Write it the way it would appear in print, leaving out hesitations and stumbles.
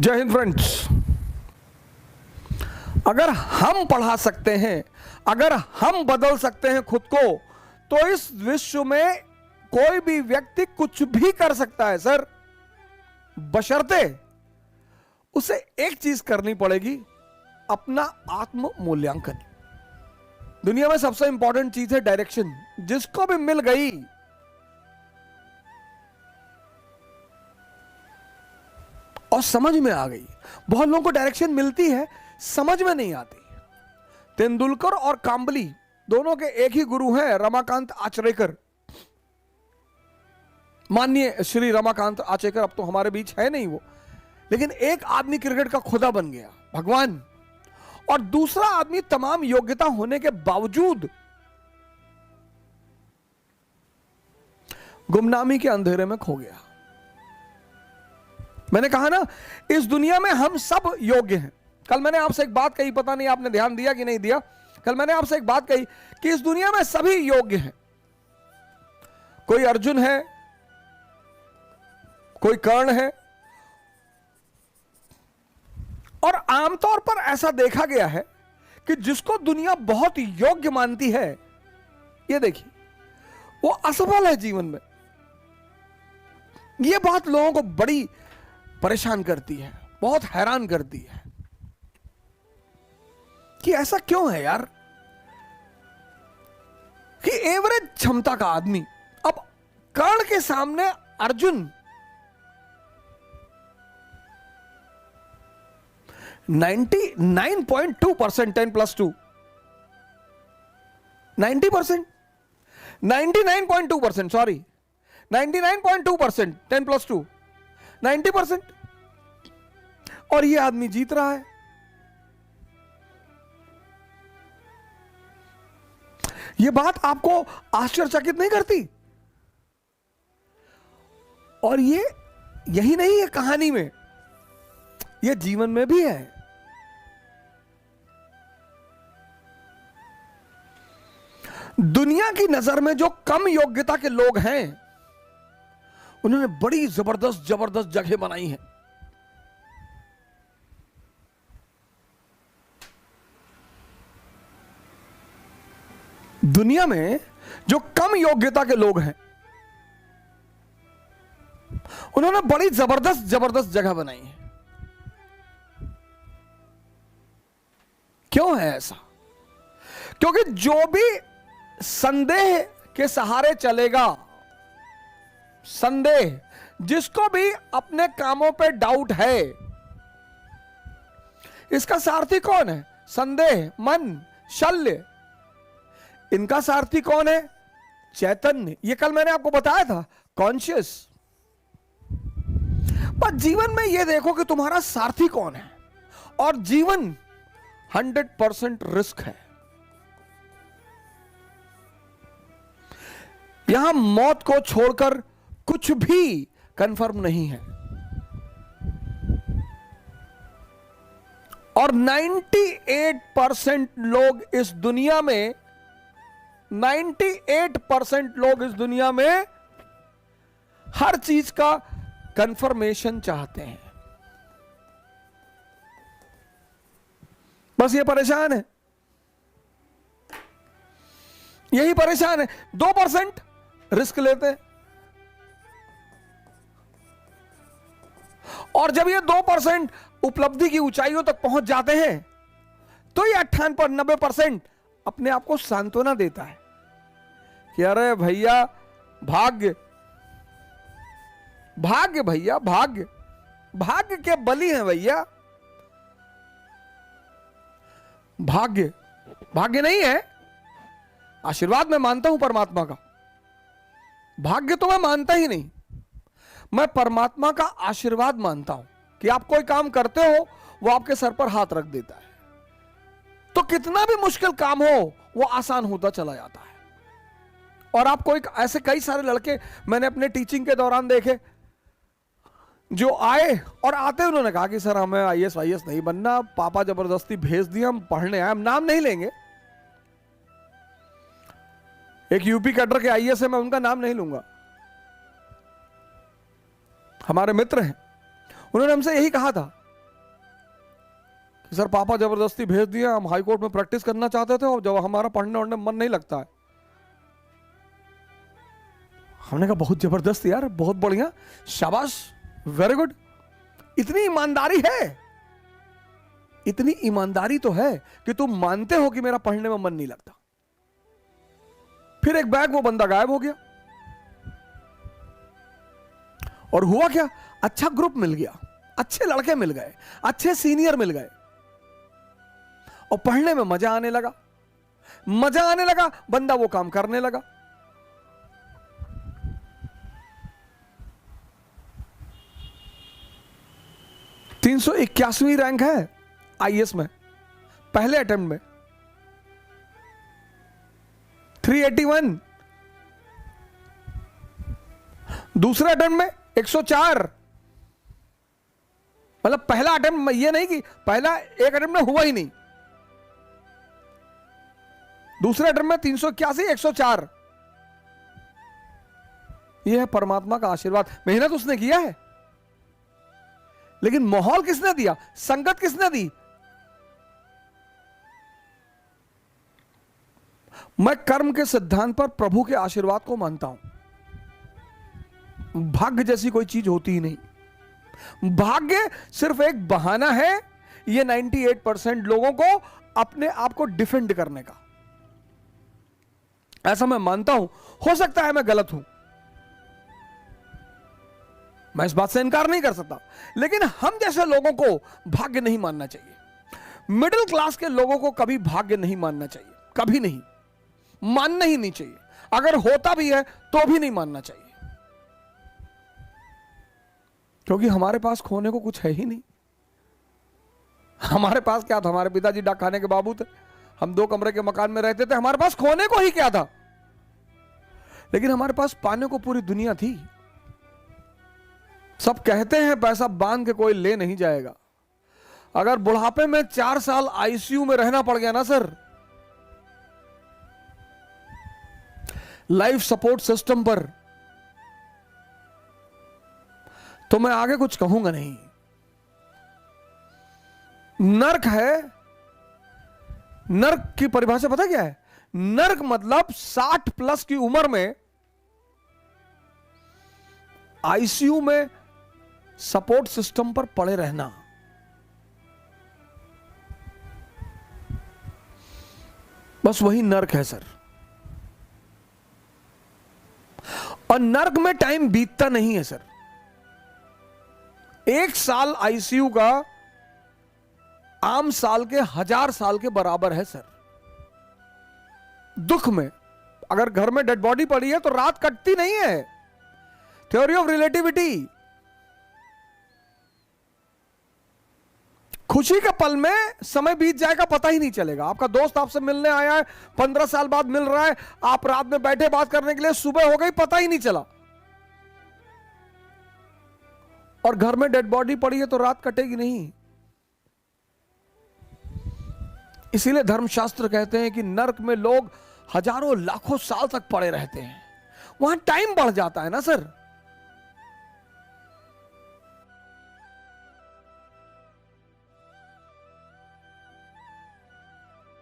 जय हिंद फ्रेंड्स। अगर हम पढ़ा सकते हैं, अगर हम बदल सकते हैं खुद को, तो इस विश्व में कोई भी व्यक्ति कुछ भी कर सकता है सर, बशर्ते उसे एक चीज करनी पड़ेगी, अपना आत्म मूल्यांकन। दुनिया में सबसे इंपॉर्टेंट चीज है डायरेक्शन। जिसको भी मिल गई और समझ में आ गई, बहुत लोगों को डायरेक्शन मिलती है, समझ में नहीं आती। तेंदुलकर और कांबली दोनों के एक ही गुरु हैं, रमाकांत आचरेकर। माननीय श्री रमाकांत आचरेकर अब तो हमारे बीच है नहीं वो, लेकिन एक आदमी क्रिकेट का खुदा बन गया, भगवान, और दूसरा आदमी तमाम योग्यता होने के बावजूद गुमनामी के अंधेरे में खो गया। मैंने कहा ना, इस दुनिया में हम सब योग्य हैं। कल मैंने आपसे एक बात कही, पता नहीं आपने ध्यान दिया कि नहीं दिया। कल मैंने आपसे एक बात कही कि इस दुनिया में सभी योग्य हैं। कोई अर्जुन है, कोई कर्ण है, और आमतौर पर ऐसा देखा गया है कि जिसको दुनिया बहुत योग्य मानती है, ये देखिए, वो असफल है जीवन में। ये बात लोगों को बड़ी परेशान करती है, बहुत हैरान करती है कि ऐसा क्यों है यार, कि एवरेज क्षमता का आदमी, अब कर्ण के सामने अर्जुन 99.2%, 10+2 90%, 99.2%, सॉरी 99.2%, 10+2 90%, और ये आदमी जीत रहा है। ये बात आपको आश्चर्यचकित नहीं करती? और ये यही नहीं है कहानी में, ये जीवन में भी है। दुनिया की नजर में जो कम योग्यता के लोग हैं, उन्होंने बड़ी जबरदस्त जबरदस्त जगह बनाई है। दुनिया में जो कम योग्यता के लोग हैं, उन्होंने बड़ी जबरदस्त जबरदस्त जगह बनाई है। क्यों है ऐसा? क्योंकि जो भी संदेह के सहारे चलेगा, संदेह, जिसको भी अपने कामों पे डाउट है, इसका सारथी कौन है? संदेह, मन, शल्य। इनका सारथी कौन है? चैतन्य। ये कल मैंने आपको बताया था, कॉन्शियस। पर जीवन में ये देखो कि तुम्हारा सारथी कौन है। और जीवन 100% रिस्क है। यहां मौत को छोड़कर कुछ भी कंफर्म नहीं है। और 98% लोग इस दुनिया में, 98% लोग इस दुनिया में हर चीज का कंफर्मेशन चाहते हैं। बस ये परेशान है, यही परेशान है। 2% रिस्क लेते हैं, और जब ये 2% उपलब्धि की ऊंचाइयों तक पहुंच जाते हैं, तो ये 98-90% अपने आप को सांत्वना देता है कि अरे भैया, भाग्य, भाग्य भैया, भाग्य, भाग्य के बलि हैं भैया। भाग्य, भाग्य नहीं है, आशीर्वाद मैं मानता हूं परमात्मा का। भाग्य तो मैं मानता ही नहीं, मैं परमात्मा का आशीर्वाद मानता हूं कि आप कोई काम करते हो, वो आपके सर पर हाथ रख देता है, तो कितना भी मुश्किल काम हो वो आसान होता चला जाता है। और आप कोई, ऐसे कई सारे लड़के मैंने अपने टीचिंग के दौरान देखे, जो आए और आते उन्होंने कहा कि सर हमें आईएएस वाईएएस नहीं बनना, पापा जबरदस्ती भेज दिए, हम पढ़ने आए। हम नाम नहीं लेंगे, एक यूपी कैडर के आईएएस है, मैं उनका नाम नहीं लूंगा, हमारे मित्र हैं। उन्होंने हमसे यही कहा था सर पापा जबरदस्ती भेज दिया, हम हाई कोर्ट में प्रैक्टिस करना चाहते थे और जब हमारा पढ़ने वढ़ने मन नहीं लगता है। हमने कहा बहुत जबरदस्त यार, बहुत बढ़िया, शाबाश, वेरी गुड। इतनी ईमानदारी है, इतनी ईमानदारी तो है कि तुम मानते हो कि मेरा पढ़ने में मन नहीं लगता। फिर एक बैग वो बंदा गायब हो गया। और हुआ क्या, अच्छा ग्रुप मिल गया, अच्छे लड़के मिल गए, अच्छे सीनियर मिल गए और पढ़ने में मजा आने लगा। मजा आने लगा, बंदा वो काम करने लगा। (381वीं रैंक है आईएएस में, पहले अटेम्प्ट में 381, दूसरे अटेम्प्ट में 104। मतलब पहला अटेम्प्ट में, ये नहीं कि पहला एक अटेम्प्ट में हुआ ही नहीं, दूसरे अटेम्प्ट में 381, 104। यह है परमात्मा का आशीर्वाद। मेहनत उसने किया है, लेकिन माहौल किसने दिया, संगत किसने दी? मैं कर्म के सिद्धांत पर प्रभु के आशीर्वाद को मानता हूं। भाग्य जैसी कोई चीज होती ही नहीं। भाग्य सिर्फ एक बहाना है ये 98% लोगों को अपने आप को डिफेंड करने का। ऐसा मैं मानता हूं, हो सकता है मैं गलत हूं, मैं इस बात से इनकार नहीं कर सकता, लेकिन हम जैसे लोगों को भाग्य नहीं मानना चाहिए। मिडिल क्लास के लोगों को कभी भाग्य नहीं मानना चाहिए, कभी नहीं, मानना ही नहीं चाहिए। अगर होता भी है तो भी नहीं मानना चाहिए, क्योंकि हमारे पास खोने को कुछ है ही नहीं। हमारे पास क्या था, हमारे पिताजी डाक खाने के बाबू थे, हम 2 कमरे के मकान में रहते थे, हमारे पास खोने को ही क्या था, लेकिन हमारे पास पाने को पूरी दुनिया थी। सब कहते हैं पैसा बांध के कोई ले नहीं जाएगा। अगर बुढ़ापे में 4 साल आईसीयू में रहना पड़ गया ना सर, लाइफ सपोर्ट सिस्टम पर, तो मैं आगे कुछ कहूंगा नहीं। नर्क है, नर्क की परिभाषा पता क्या है? नर्क मतलब 60+ की उम्र में आईसीयू में सपोर्ट सिस्टम पर पड़े रहना। बस वही नर्क है सर। और नर्क में टाइम बीतता नहीं है सर। 1 साल आईसीयू का आम साल के 1000 साल के बराबर है सर। दुख में अगर घर में डेड बॉडी पड़ी है तो रात कटती नहीं है। Theory of relativity. खुशी के पल में समय बीत जाएगा, पता ही नहीं चलेगा। आपका दोस्त आपसे मिलने आया है, 15 साल बाद मिल रहा है, आप रात में बैठे बात करने के लिए, सुबह हो गई, पता ही नहीं चला। और घर में डेड बॉडी पड़ी है तो रात कटेगी नहीं। इसीलिए धर्मशास्त्र कहते हैं कि नर्क में लोग हजारों लाखों साल तक पड़े रहते हैं। वहां टाइम बढ़ जाता है ना सर।